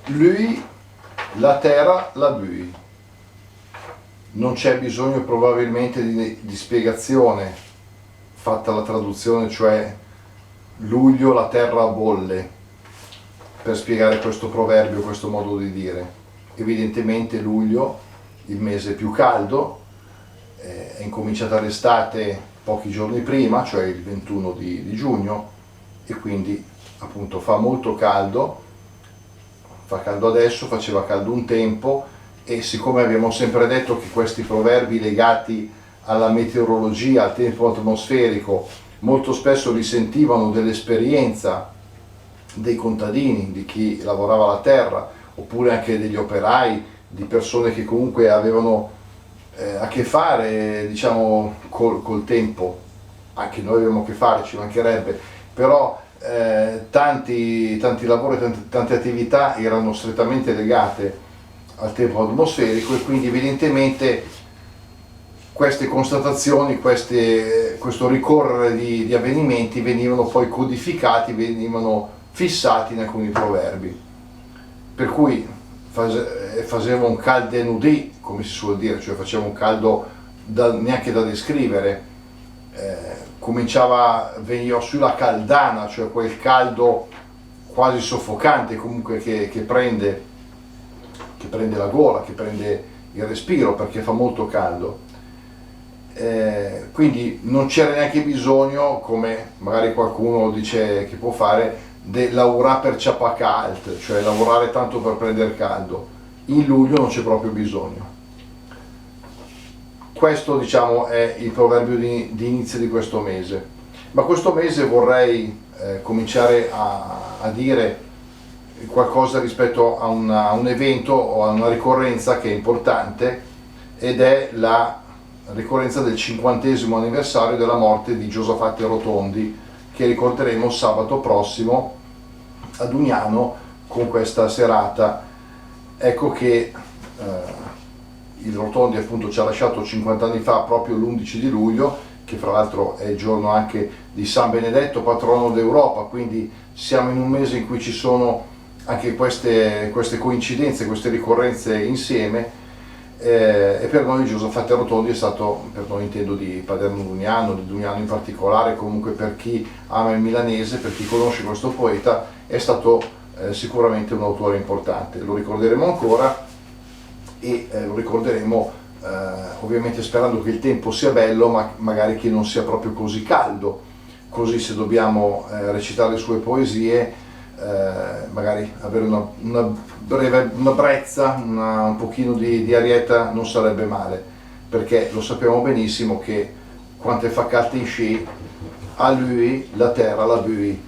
Lui, la terra, la bui. Non c'è bisogno probabilmente di spiegazione, fatta la traduzione, cioè luglio la terra bolle, per spiegare questo proverbio, questo modo di dire. Evidentemente luglio, il mese più caldo, è incominciata l'estate pochi giorni prima, cioè il 21 di giugno, e quindi appunto fa molto caldo, fa caldo adesso, faceva caldo un tempo, e siccome abbiamo sempre detto che questi proverbi legati alla meteorologia, al tempo atmosferico, molto spesso risentivano dell'esperienza dei contadini, di chi lavorava la terra, oppure anche degli operai, di persone che comunque avevano a che fare, diciamo, col tempo. Anche noi abbiamo a che fare, ci mancherebbe, però tanti lavori, tante attività erano strettamente legate al tempo atmosferico, e quindi evidentemente queste constatazioni, questo ricorrere di avvenimenti venivano poi codificati, venivano fissati in alcuni proverbi. Per cui faceva un caldo nudì, come si suol dire, cioè faceva un caldo neanche da descrivere, veniva sulla caldana, cioè quel caldo quasi soffocante comunque che prende la gola, che prende il respiro, perché fa molto caldo. Quindi non c'era neanche bisogno, come magari qualcuno dice che può fare, di lavorare per ciapacalt, cioè lavorare tanto per prendere caldo. In luglio non c'è proprio bisogno. Questo, diciamo, è il proverbio di inizio di questo mese. Ma questo mese vorrei cominciare a dire qualcosa rispetto a un evento o a una ricorrenza che è importante, ed è la ricorrenza del 50° anniversario della morte di Giosafatti Rotondi, che ricorderemo sabato prossimo ad Ugnano con questa serata. Ecco che il Rotondi appunto ci ha lasciato 50 anni fa, proprio l'11 di luglio, che fra l'altro è il giorno anche di San Benedetto, patrono d'Europa, quindi siamo in un mese in cui ci sono anche queste coincidenze, queste ricorrenze insieme. E per noi Giosafatti Rotondi è stato, per noi intendo di Paderno Dugnano, di Dugnano in particolare, comunque per chi ama il milanese, per chi conosce questo poeta, è stato sicuramente un autore importante. Lo ricorderemo ancora, e lo ricorderemo ovviamente sperando che il tempo sia bello, ma magari che non sia proprio così caldo, così se dobbiamo recitare le sue poesie, magari avere una brezza, un pochino di arietta non sarebbe male, perché lo sappiamo benissimo che quante fa caldo in sci, a lui la terra la bui.